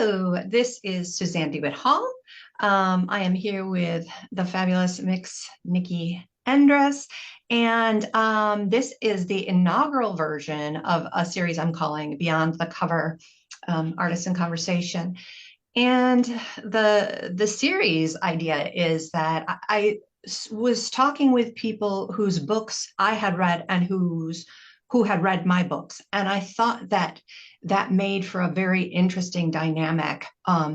Hello, this is Suzanne DeWitt Hall. I am here with the fabulous Mix Nicky Endres, and this is the inaugural version of a series I'm calling Beyond the Cover, Artists in Conversation. And the series idea is that was talking with people whose books I had read and who had read my books, and I thought that that made for a very interesting dynamic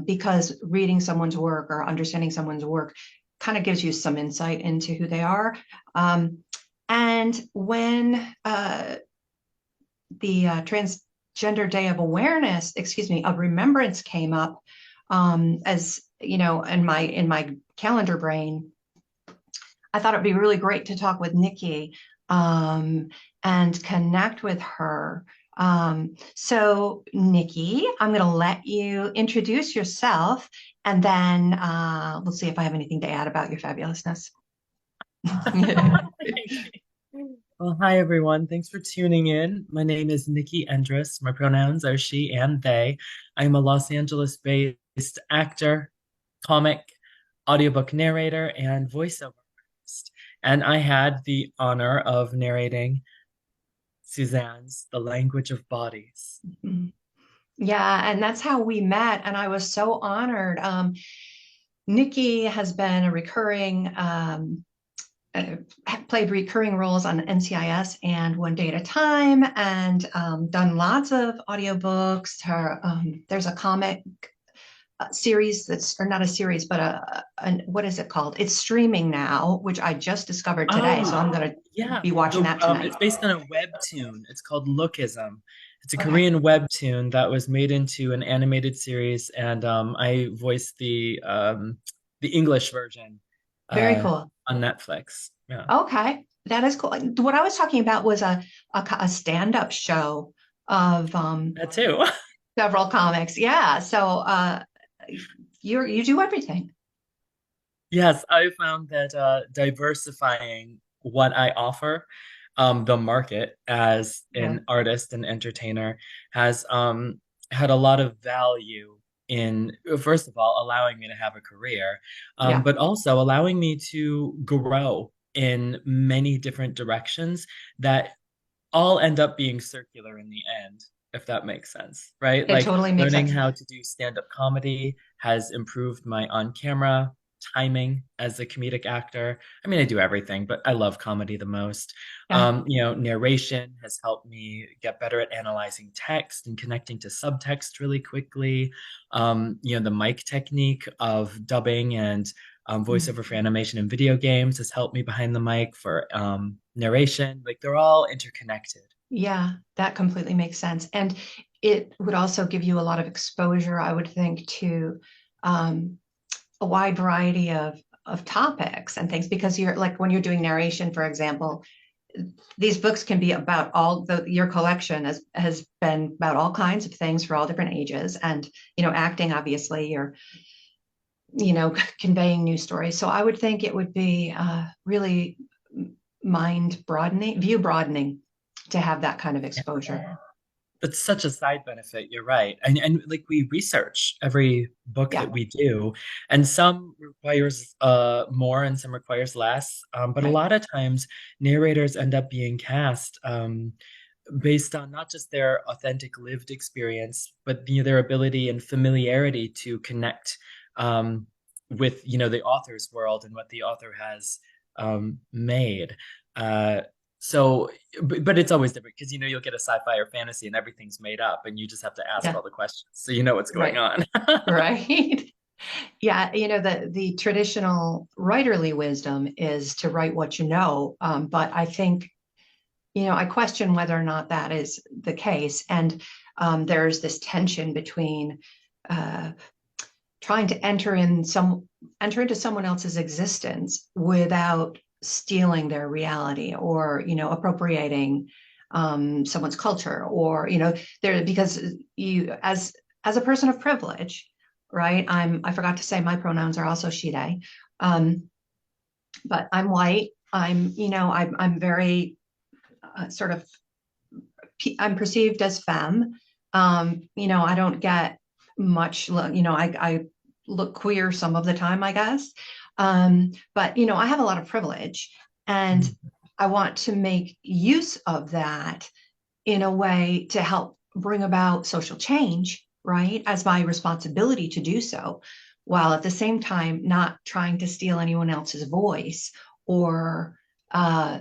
because reading someone's work or understanding someone's work kind of gives you some insight into who they are. And when the Transgender Day of Awareness, excuse me, of Remembrance came up, as you know, in my calendar brain, I thought it'd be really great to talk with Nicky and connect with her. So Nicky, I'm going to let you introduce yourself, and then we'll see if I have anything to add about your fabulousness. Well, hi everyone. Thanks for tuning in. My name is Nicky Endres. My pronouns are she and they. I am a Los Angeles-based actor, comic, audiobook narrator, and voiceover artist. And I had the honor of narrating Suzanne's The Language of Bodies. Yeah, and that's how we met, and I was so honored. Nicky has been a recurring uh, played recurring roles on NCIS and One Day at a Time, and done lots of audiobooks. There's a comic series that's, or not a series, but what is it called? It's streaming now, which I just discovered today. So I'm Oh, going to yeah. be watching that tonight. It's based on a webtoon. It's called Lookism. It's a Okay, Korean webtoon that was made into an animated series, and I voiced the English version very uh, cool. on Netflix. Yeah, Okay, that is cool. What I was talking about was a stand-up show of that too. several comics. Yeah, so you do everything. Yes, I found that diversifying what I offer, the market as Yeah, an artist and entertainer has had a lot of value in, first of all, allowing me to have a career, yeah, but also allowing me to grow in many different directions that all end up being circular in the end, if that makes sense, right? it Like totally makes learning sense. how to do stand-up comedy has improved my on-camera timing as a comedic actor. I mean, I do everything, but I love comedy the most. Yeah. Narration has helped me get better at analyzing text and connecting to subtext really quickly. The mic technique of dubbing and voiceover for animation and video games has helped me behind the mic for narration. Like they're all interconnected. Yeah, that completely makes sense. And it would also give you a lot of exposure, I would think, to um, a wide variety of topics and things, because you're like when you're doing narration, for example, these books can be about your collection has been about all kinds of things for all different ages. And, acting, obviously, you're, conveying new stories. So I would think it would be really mind broadening, view broadening to have that kind of exposure. It's such a side benefit, you're right. And like we research every book Yeah, that we do, and some requires more and some requires less. But a right. lot of times narrators end up being cast based on not just their authentic lived experience, but their ability and familiarity to connect with the author's world and what the author has made. Uh, so, but it's always different because you'll get a sci-fi or fantasy and everything's made up, and you just have to ask Yeah, all the questions so you know what's going right, on. right. Yeah, the traditional writerly wisdom is to write what you know. But I think, I question whether or not that is the case. And there's this tension between uh, trying to enter into someone else's existence without stealing their reality, or appropriating someone's culture, or there, because you, as a person of privilege, right? I forgot to say my pronouns are also she they, um, but I'm white. I'm very sort of, I'm perceived as femme. I don't get much, I look queer some of the time, I guess. But, I have a lot of privilege, and Mhm. I want to make use of that in a way to help bring about social change, right? As my responsibility to do so, while at the same time not trying to steal anyone else's voice or uh,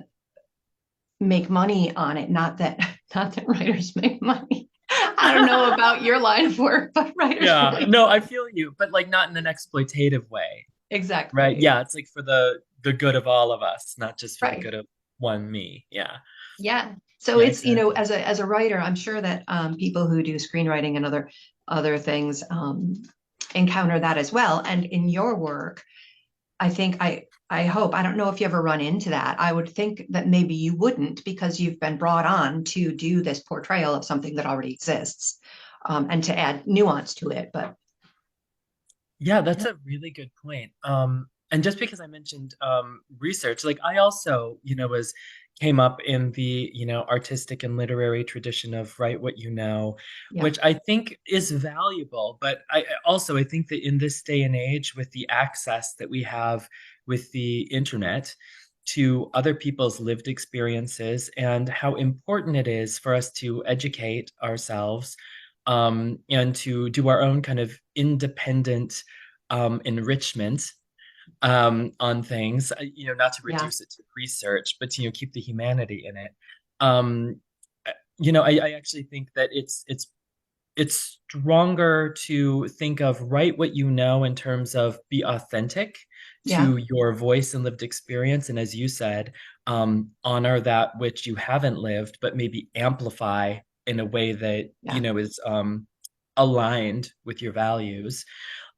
make money on it. Not that not that writers make money. I don't know about your line of work, but writers Yeah, really no, I feel you, but like not in an exploitative way, right? exactly Yeah, it's like for the good of all of us, not just for the right. good of one me. Yeah. Yeah. So Yeah, it's, exactly. as a writer, I'm sure that people who do screenwriting and other things encounter that as well. And in your work, I think I hope, I don't know if you ever run into that. I would think that maybe you wouldn't, because you've been brought on to do this portrayal of something that already exists, and to add nuance to it. But Yeah, that's a really good point. And just because I mentioned research, like I also, was came up in the, artistic and literary tradition of write what you know, yeah, which I think is valuable. But I think that in this day and age, with the access that we have with the internet to other people's lived experiences and how important it is for us to educate ourselves, and to do our own kind of independent enrichment on things, not to yeah, reduce it to research, but to, keep the humanity in it. Um, I actually think that it's stronger to think of write what you know in terms of be authentic yeah, to your voice and lived experience, and as you said, honor that which you haven't lived, but maybe amplify in a way that yeah, is aligned with your values.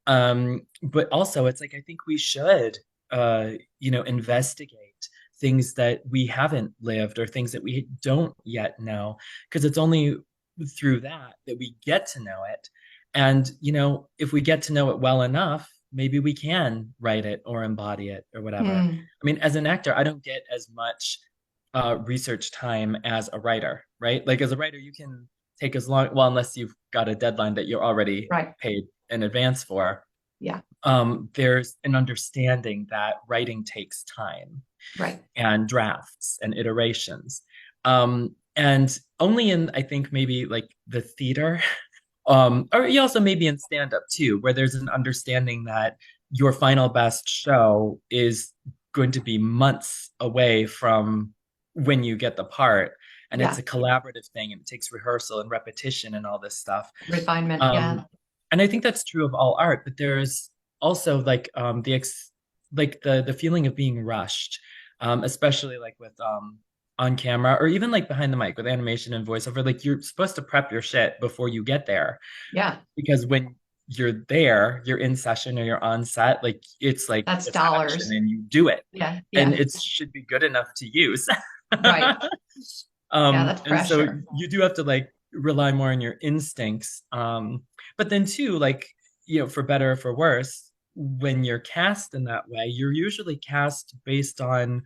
But also it's like I think we should investigate things that we haven't lived or things that we don't yet know, because it's only through that that we get to know it. And if we get to know it well enough, maybe we can write it or embody it or whatever. mm, I mean, as an actor, I don't get as much research time as a writer, right? Like as a writer, you can take as long, well, unless you've got a deadline that you're already right, paid in advance for. yeah, There's an understanding that writing takes time right, and drafts and iterations. And only in, I think, maybe like the theater, or you also maybe in stand up too, where there's an understanding that your final best show is going to be months away from when you get the part. And it's yeah, a collaborative thing and it takes rehearsal and repetition and all this stuff. refinement, yeah, Um, and I think that's true of all art, but there's also like the feeling of being rushed, especially like with on camera or even like behind the mic with animation and voiceover. Like you're supposed to prep your shit before you get there, yeah. because when you're there, you're in session or you're on set, like That's it's action dollars. and you do it, Yeah, and yeah, it should be good enough to use. right. Yeah, that's And so pressure. you do have to like rely more on your instincts. But then too, like, for better or for worse, when you're cast in that way, you're usually cast based on,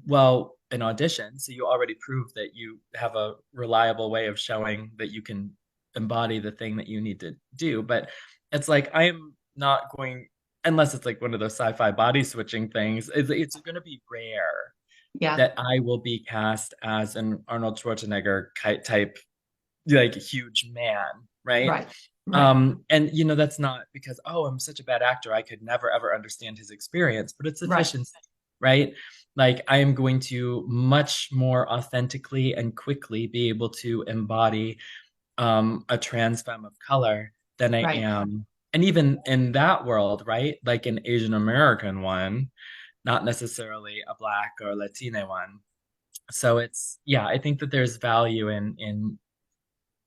well, an audition. So you already prove that you have a reliable way of showing that you can embody the thing that you need to do. But it's like, I am not going, unless it's like one of those sci-fi body switching things, it's going to be rare Yeah, that I will be cast as an Arnold Schwarzenegger type, like huge man, right? right, right, And that's not because, oh, I'm such a bad actor, I could never ever understand his experience, but it's right, efficiency, right? Like I am going to much more authentically and quickly be able to embody a trans femme of color than I right. am. And even in that world, right? Like an Asian American one, not necessarily a Black or Latina one. So it's, yeah, I think that there's value in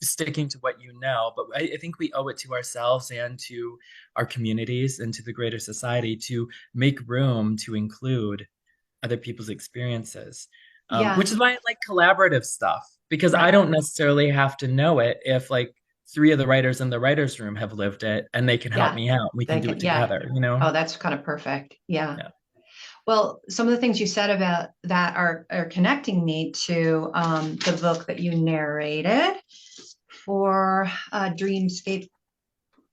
sticking to what you know, but I think we owe it to ourselves and to our communities and to the greater society to make room to include other people's experiences. Yeah, Which is why I like collaborative stuff, because I right. don't necessarily have to know it if like three of the writers in the writers' room have lived it and they can help Yeah, me out. We can they do can. it Yeah. together. Oh, that's kind of perfect. Yeah. Yeah. Well, some of the things you said about that are connecting me to the book that you narrated for Dreamscape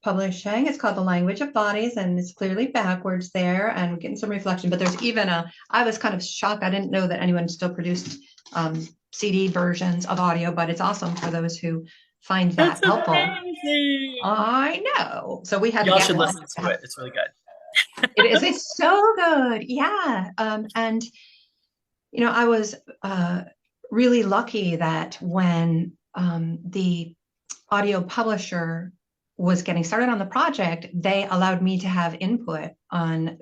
Publishing. It's called The Language of Bodies, and it's clearly backwards there, and getting some reflection. But there's even I was kind of shocked. I didn't know that anyone still produced CD versions of audio, but it's awesome for those who find That's that helpful. amazing. I know. So we had to Y'all get should one. listen to it. It's really good. It is. It's so good. Yeah. And I was really lucky that when the audio publisher was getting started on the project, they allowed me to have input on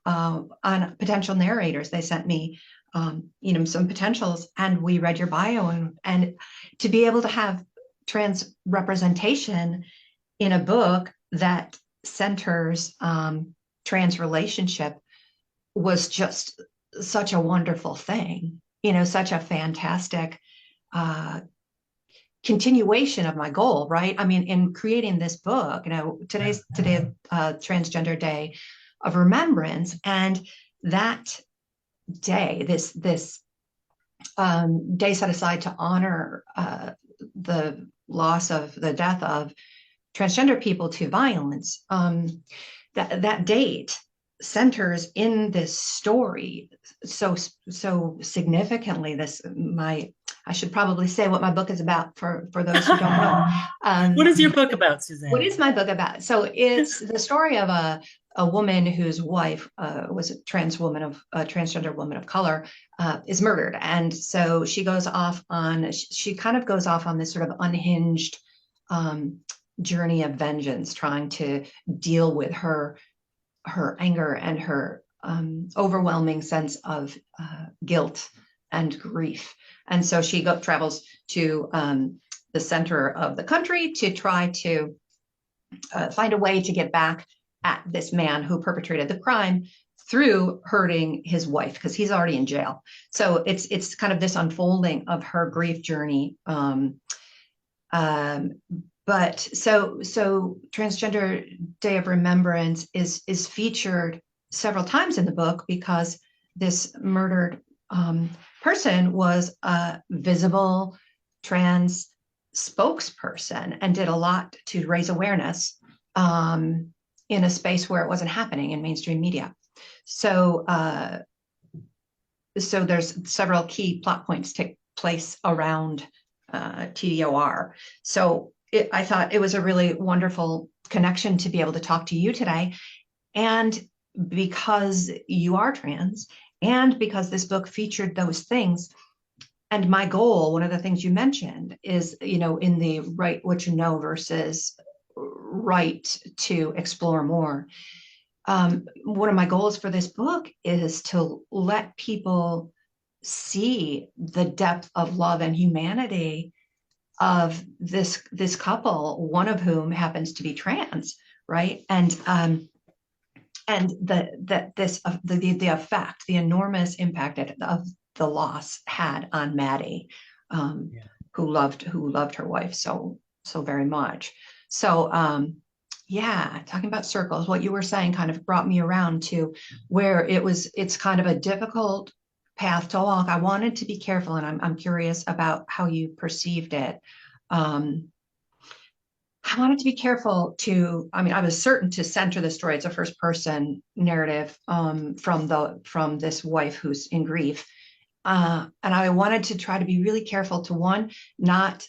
on potential narrators. They sent me, some potentials, and we read your bio, and to be able to have trans representation in a book that centers trans relationship was just such a wonderful thing, such a fantastic uh, continuation of my goal, right? I mean, in creating this book, today Transgender Day of Remembrance, and that day, this day set aside to honor the the death of transgender people to violence. That date centers in this story so significantly. I should probably say what my book is about for those who don't know. What Um, is your book about, what Suzanne? is my book about? So it's the story of a woman whose wife was a transgender woman of color, is murdered, and so she kind of goes off on this sort of unhinged um, journey of vengeance, trying to deal with her anger and her overwhelming sense of guilt and grief. And so she travels to the center of the country to try to find a way to get back at this man who perpetrated the crime through hurting his wife, because he's already in jail. So it's kind of this unfolding of her grief journey. Um, but so Transgender Day of Remembrance is featured several times in the book because this murdered person was a visible trans spokesperson and did a lot to raise awareness in a space where it wasn't happening in mainstream media. So there's several key plot points take place around TDOR. So I thought it was a really wonderful connection to be able to talk to you today. And because you are trans, and because this book featured those things, and my goal, one of the things you mentioned is, in the write what you know versus right to explore more. One of my goals for this book is to let people see the depth of love and humanity of this couple, one of whom happens to be trans, right? And the effect, the enormous impact of the loss had on Maddie, Yeah. who loved her wife so very much. So yeah, talking about circles, what you were saying kind of brought me around to where it's kind of a difficult path to walk. I wanted to be careful, and I'm curious about how you perceived it. Um, I wanted to be careful I mean, I was certain to center the story. It's a first person narrative from this wife who's in grief. And I wanted to try to be really careful to, one, not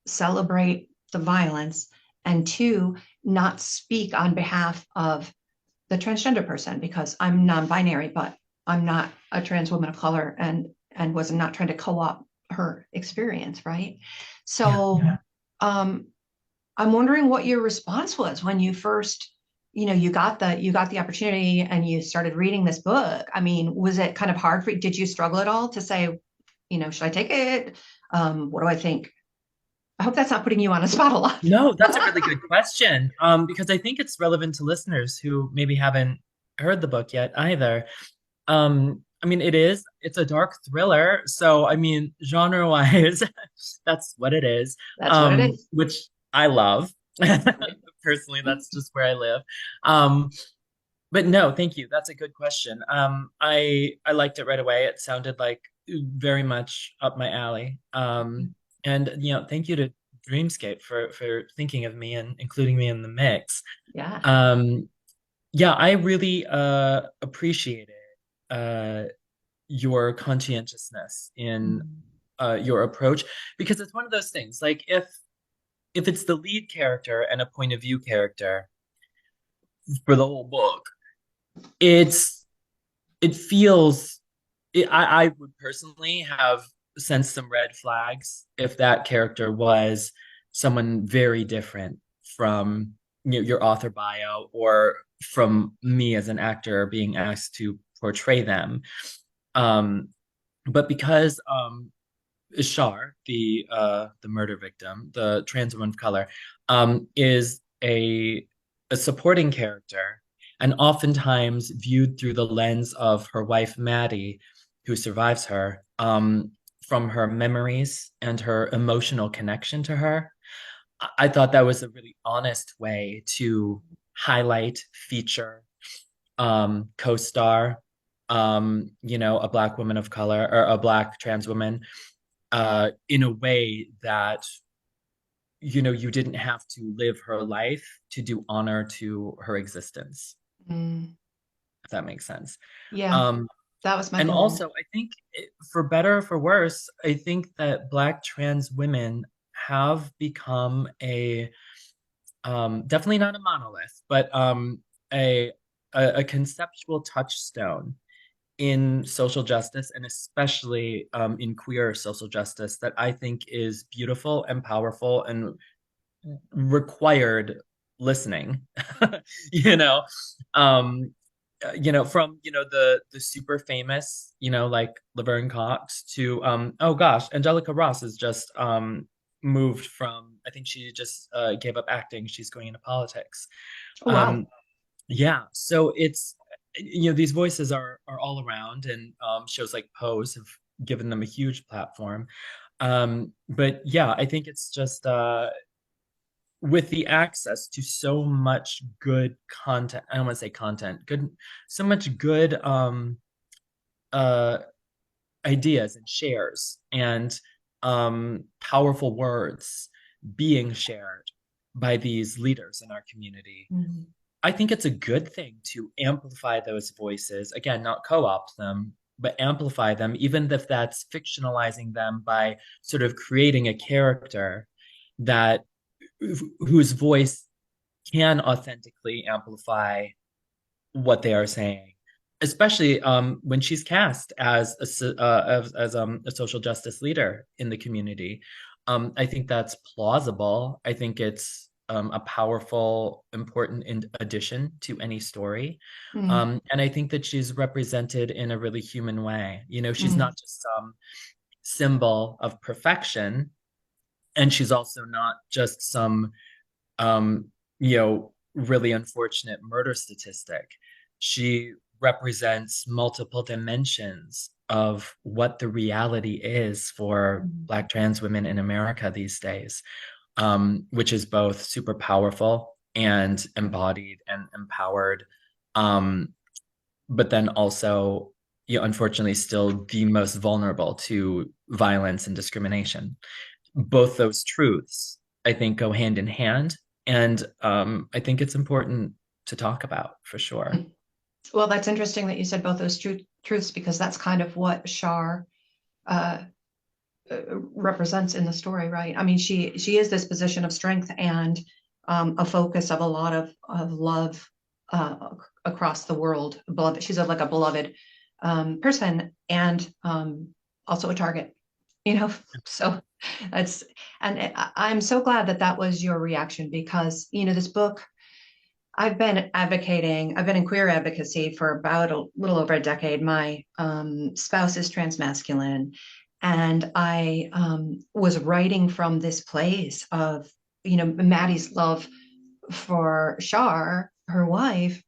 celebrate the violence, and two, not speak on behalf of the transgender person, because I'm non-binary, but I'm not a trans woman of color, and was not trying to co-opt her experience, right? Yeah. So um, I'm wondering what your response was when you first, you got the opportunity and you started reading this book. I mean, was it kind of hard for you? Did you struggle at all to say, should I take it? What do I think? I hope that's not putting you on a spot a lot. No, that's a really good question. Because I think it's relevant to listeners who maybe haven't heard the book yet either. I mean, it's a dark thriller. So, I mean, genre-wise, that's what it is. That's what it is. Which I love. Personally, that's just where I live. Um, but no, thank you. That's a good question. I liked it right away. It sounded like very much up my alley. And thank you to Dreamscape for thinking of me and including me in the mix. Yeah. Um, yeah, I really appreciated uh, your conscientiousness in Mhm. your approach because it's one of those things. Like if it's the lead character and a point of view character for the whole book, it's it feels I would personally have sensed some red flags if that character was someone very different from your author bio or from me as an actor being asked to portray them. Um, but because Shar, the murder victim, the trans woman of color, is a supporting character, and oftentimes viewed through the lens of her wife Maddie, who survives her, from her memories and her emotional connection to her. I thought that was a really honest way to highlight, feature, co-star, a black woman of color or a black trans woman in a way that you didn't have to live her life to do honor to her existence, Mm. if that makes sense. Yeah, um that was my and goal. also I think for better or for worse, I think that black trans women have become a definitely not a monolith, but a a conceptual touchstone in social justice, and especially in queer social justice, that I think is beautiful and powerful and required listening. you know, um, from the super famous, like Laverne Cox to oh gosh, Angelica Ross is just moved from. I think she just gave up acting. She's going into politics. Oh, wow. Um, yeah, so it's these voices are all around, and shows like Pose have given them a huge platform. But yeah, I think it's just with the access to so much good content. I don't want to say content, good, so much good uh ideas and shares and powerful words being shared by these leaders in our community. Mhm. I think it's a good thing to amplify those voices. Again, not co-opt them, but amplify them, even if that's fictionalizing them by sort of creating a character that whose voice can authentically amplify what they are saying, especially when she's cast as a social justice leader in the community. I think that's plausible. I think it's a powerful, important addition to any story. Mm. And I think that she's represented in a really human way. She's Mm. not just some symbol of perfection, and she's also not just some really unfortunate murder statistic. She represents multiple dimensions of what the reality is for Mm. Black trans women in America these days, which is both super powerful and embodied and empowered, um, but then also, unfortunately, still the most vulnerable to violence and discrimination. Both those truths, I think, go hand in hand. And I think it's important to talk about for sure. Well, that's interesting that you said both those truths because that's kind of what Shar uh, represents in the story, right? I mean, she is this position of strength and a focus of a lot of love across the world. Beloved, she's like a beloved person and also a target, you know. So that's and I'm so glad that that was your reaction because this book. I've been advocating, I've been in queer advocacy for about a little over a decade. My spouse is transmasculine, and I was writing from this place of, Maddie's love for Shar, her wife,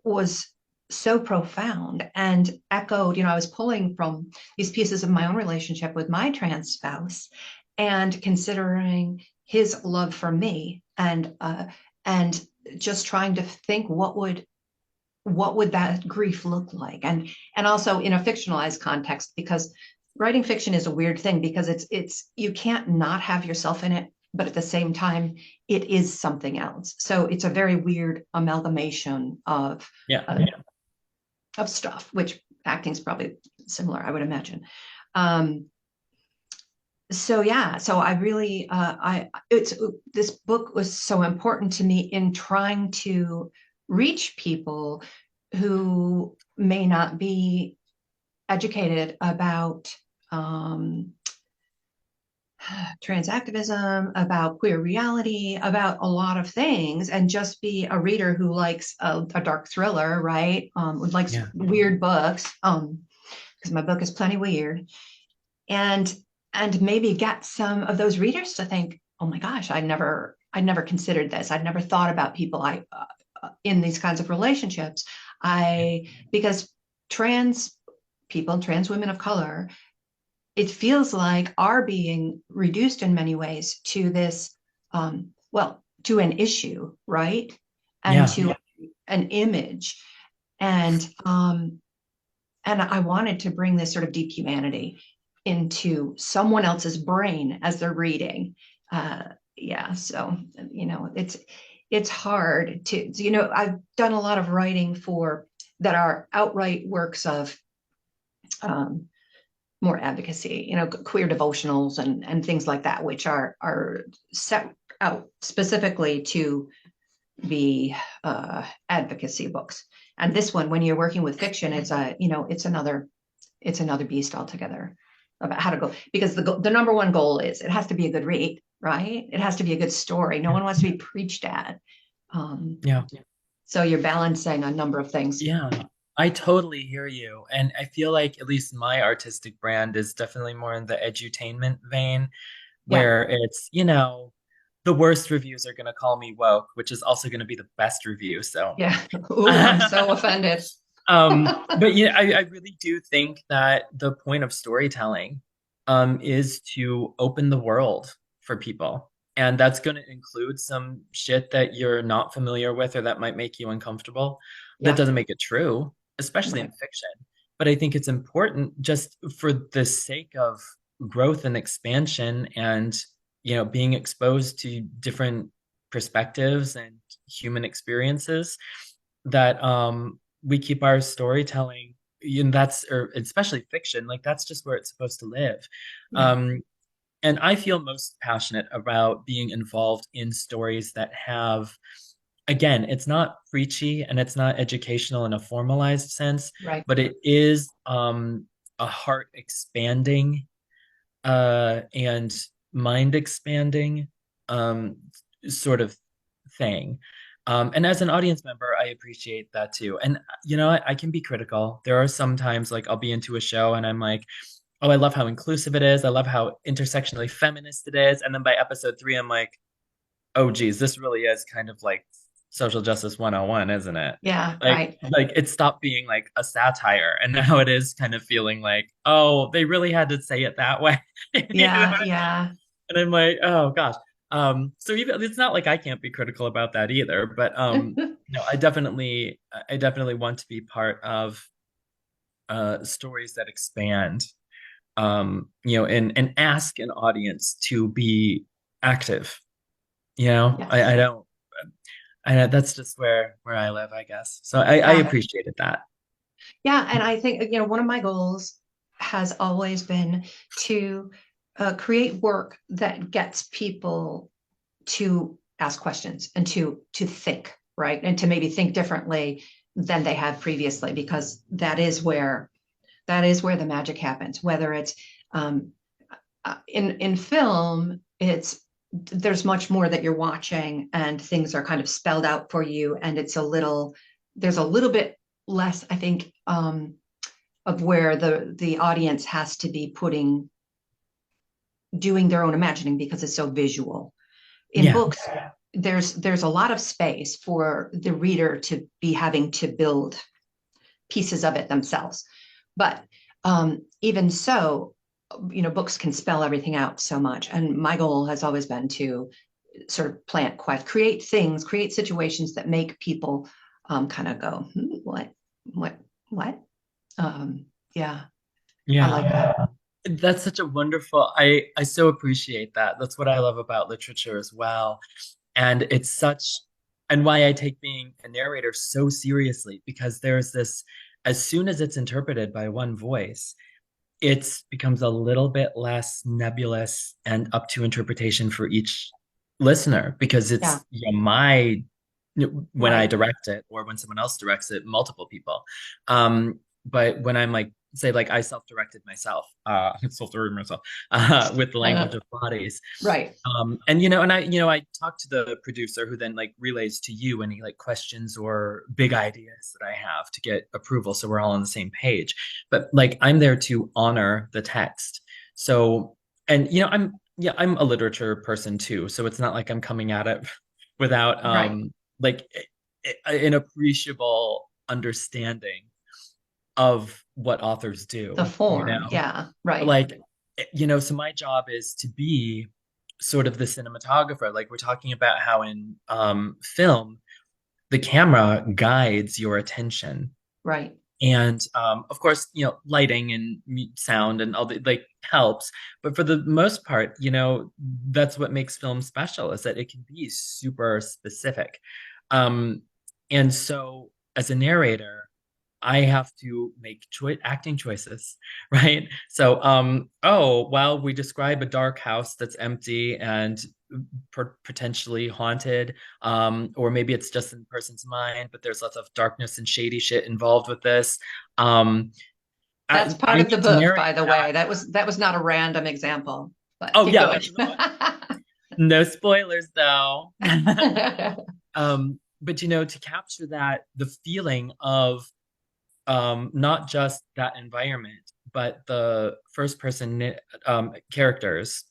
was so profound and echoed. I was pulling from these pieces of my own relationship with my trans spouse and considering his love for me and just trying to think what would that grief look like and also in a fictionalized context because writing fiction is a weird thing because it's you can't not have yourself in it, but at the same time, it is something else. So it's a very weird amalgamation Yeah. uh, of stuff, which acting is probably similar, I would imagine. Um, so yeah, so I really I it's this book was so important to me in trying to reach people who may not be educated about um, trans activism, about queer reality, about a lot of things, and just be a reader who likes a dark thriller, right? Who likes Yeah. weird books, because my book is plenty weird, and maybe get some of those readers to think, oh my gosh, I never considered this. I'd never thought about people in these kinds of relationships. Yeah. I because trans people, trans women of color, it feels like are being reduced in many ways to this, well, to an issue, right? And Yeah. to an image. And I wanted to bring this sort of deep humanity into someone else's brain as they're reading. Uh, yeah, so it's hard to, I've done a lot of writing for that are outright works of um, more advocacy, queer devotionals and things like that, which are set out specifically to be advocacy books. And this one, when you're working with fiction, it's another beast altogether about how to go, because the number one goal is it has to be a good read, right? It has to be a good story. No one wants to be preached at. Um, Yeah. so you're balancing a number of things. Yeah, I totally hear you. And I feel like at least my artistic brand is definitely more in the edutainment vein, Yeah, where it's, the worst reviews are going to call me woke, which is also going to be the best review. So, yeah. Ooh, I'm so offended. but I really do think that the point of storytelling, is to open the world for people. And that's going to include some shit that you're not familiar with or that might make you uncomfortable. That Yeah, doesn't make it true, especially in right. fiction. But I think it's important just for the sake of growth and expansion and, being exposed to different perspectives and human experiences that we keep our storytelling, and that's, or especially fiction, like that's just where it's supposed to live. Yeah, um and I feel most passionate about being involved in stories that have, again, it's not preachy and it's not educational in a formalized sense, right. but it is a heart expanding and mind expanding um, sort of thing. And as an audience member, I appreciate that too. And I can be critical. There are some times like I'll be into a show and I'm like, oh, I love how inclusive it is. I love how intersectionally feminist it is. And then by episode 3, I'm like, oh geez, this really is kind of like social justice 101, isn't it? Yeah, Like right. like it stopped being like a satire and now it is kind of feeling like, oh, they really had to say it that way. You know Yeah, what I mean? yeah. And I'm like, oh gosh. So even it's not like I can't be critical about that either, but no, I definitely want to be part of stories that expand, and ask an audience to be active. I Yes. don't. That's just where I live, I guess. So I Yeah. appreciated that. Yeah. And I think, one of my goals has always been to create work that gets people to ask questions and to think, right? And to maybe think differently than they have previously, because that is where the magic happens. Whether it's um, in film, there's much more that you're watching, and things are kind of spelled out for you, and there's a little bit less, I think, of where the audience has to be doing their own imagining because it's so visual. In Yeah, books, there's a lot of space for the reader to be having to build pieces of it themselves. But even so, books can spell everything out so much. And my goal has always been to sort of create situations that make people kind of go, what, what, what? Yeah, I yeah. like that. That's such a wonderful, I so appreciate that. That's what I love about literature as well. And it's such, and why I take being a narrator so seriously, because there's this, as soon as it's interpreted by one voice, it becomes a little bit less nebulous and up to interpretation for each listener, because Yeah, it's, you know, my, when I right. direct it or when someone else directs it, multiple people. But when I'm like, say, like I self-directed myself, self-directed myself with the language of bodies. Right, And I talk to the producer who then like relays to you any like questions or big ideas that I have to get approval, so we're all on the same page. But like I'm there to honor the text. So, and I'm a literature person too, so it's not like I'm coming at it without right. like an appreciable understanding of what authors The do, form, yeah, right, like so my job is to be sort of the cinematographer. Like we're talking about how in film the camera guides your attention, right, and of course lighting and sound and all the like helps, but for the most part that's what makes film special, is that it can be super specific. um and so as a narrator I have to make acting choices, right? So, while we describe a dark house that's empty and potentially haunted, or maybe it's just in the person's mind, but there's lots of darkness and shady shit involved with this. Um, that's I part of the need to book, narrate by the that. way. That was not a random example, but Oh keep yeah, going. that's no spoilers though. But to capture that, the feeling of not just that environment, but the first person characters'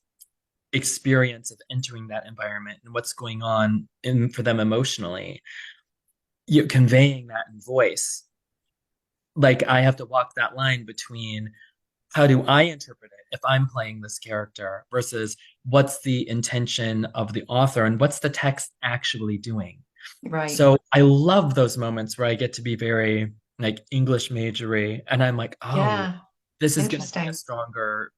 experience of entering that environment and what's going on for them emotionally, conveying that in voice. Like I have to walk that line between how do I interpret it if I'm playing this character versus what's the intention of the author and what's the text actually doing. Right. So I love those moments where I get to be very like English majory, and I'm like, oh, Yeah. this is going to be a Interesting. stronger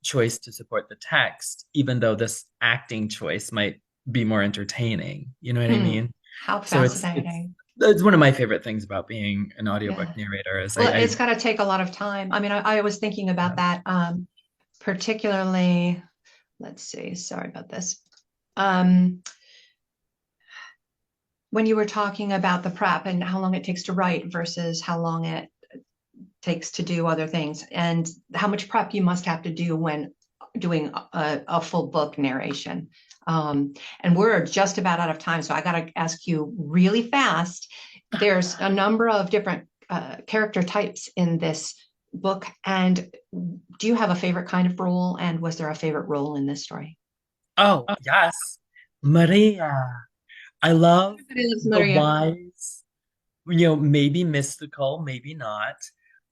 choice to support the text, even though this acting choice might be more entertaining. You know what I Hmm. mean? How So it's fascinating. it's one of my favorite things about being an audiobook Yeah. narrator is Well, it's got to take a lot of time. I mean, I was thinking about yeah. that, particularly, let's see, sorry about this. Um, when you were talking about the prep and how long it takes to write versus how long it takes to do other things, and how much prep you must have to do when doing a full book narration. And we're just about out of time, so I got to ask you really fast. There's a number of different character types in this book, and do you have a favorite kind of role? And was there a favorite role in this story? Oh, yes. Maria. I love Everybody loves the Maria. wise, maybe mystical, maybe not.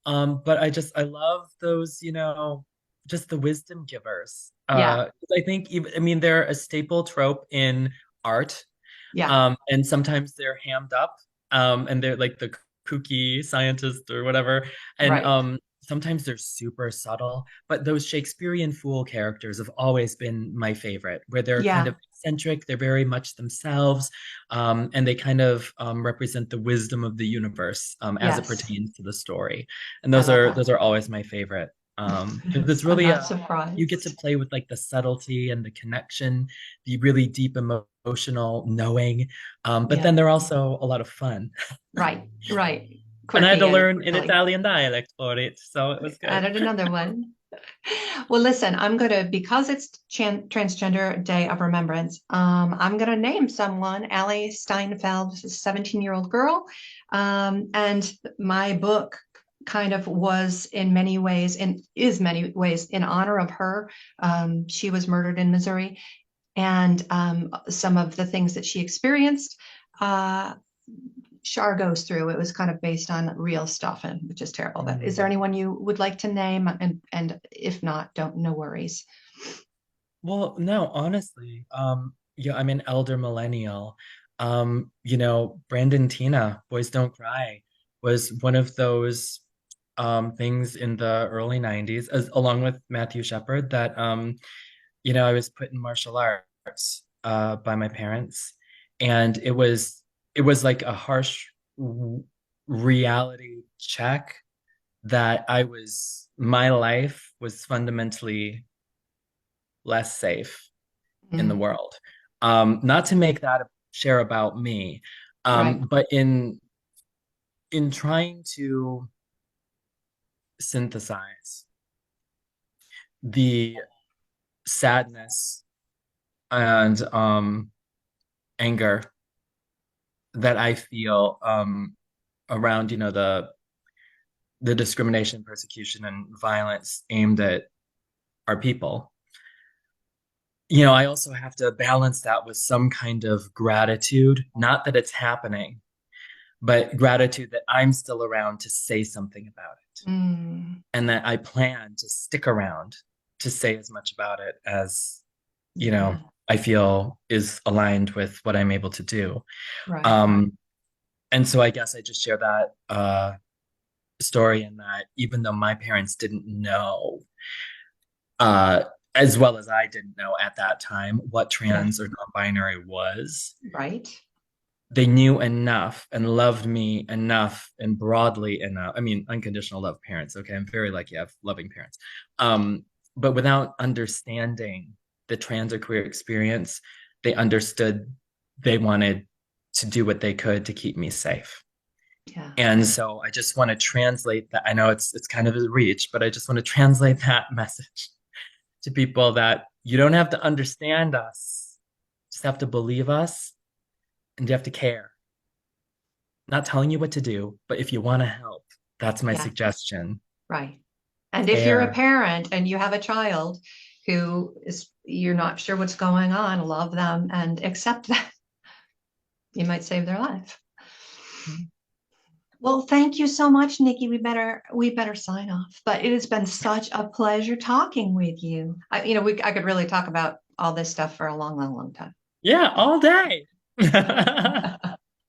But I love those, just the wisdom givers. Yeah, I think even, I mean, they're a staple trope in art. yeah, And sometimes they're hammed up, and they're like the kooky scientist or whatever. And right. sometimes they're super subtle, but those Shakespearean fool characters have always been my favorite, where they're kind Yeah, of eccentric, they're very much themselves, and they kind of represent the wisdom of the universe as it yes, pertains to the story. And I those love are that. those are always my favorite. 'Cause it's I'm really not you get to surprised. play with like the subtlety and the connection, the really deep emotional knowing. But Yeah, then they're also a lot of fun. right, right. And I had to Quirky and learn an silly. Italian dialect for it, so it was good. Added another one. Well, listen, I'm gonna because it's Transgender Day of Remembrance. I'm gonna name someone. Allie Steinfeld is a 17-year-old girl, and my book kind of was in many ways, and is many ways in honor of her. She was murdered in Missouri, and some of the things that she experienced. Shar goes through. It was kind of based on real stuff, and which is terrible. But is there Mm. anyone you would like to name? And if not, don't no worries. Well, no, honestly, yeah, I'm an elder millennial. Brandon Tina, Boys Don't Cry, was one of those. things in the early 90s, along with Matthew Shepard, that I was put in martial arts by my parents, and it was like a harsh reality check that my life was fundamentally less safe in the Mm, world. Not to make that a share about me, right. but in trying to synthesize the sadness and anger that I feel around, the discrimination, persecution, and violence aimed at our people. I also have to balance that with some kind of gratitude, not that it's happening, but gratitude that I'm still around to say something about it, Mm, and that I plan to stick around to say as much about it as, yeah. I feel is aligned with what I'm able to do. Right. Um, and so I guess I just share that story in that even though my parents didn't know, uh, as well as I didn't know at that time what Yeah. trans or non-binary was, Right. they knew enough and loved me enough and broadly enough. I mean, unconditional love parents. Okay, I'm very lucky I have loving parents. But without understanding the trans or queer experience, they understood they wanted to do what they could to keep me safe. Yeah. And so I just want to translate that. I know it's kind of a reach, but I just want to translate that message to people that you don't have to understand us, just have to believe us, and you have to care. Not telling you what to do, but if you want to help, that's my Yeah. suggestion. Right. And if you're a Care. parent and you have a child who is, you're not sure what's going on, love them and accept that. You might save their life. Well, thank you so much, Nikki. We better sign off. But it has been such a pleasure talking with you. I could really talk about all this stuff for a long, long, long time. Yeah, all day. But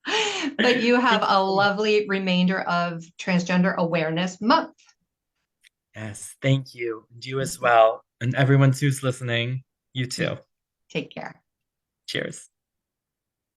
you have Thank you a so much. lovely remainder of Transgender Awareness Month. Yes, thank you. And you as well. And everyone who's listening, you too. Take care. Cheers.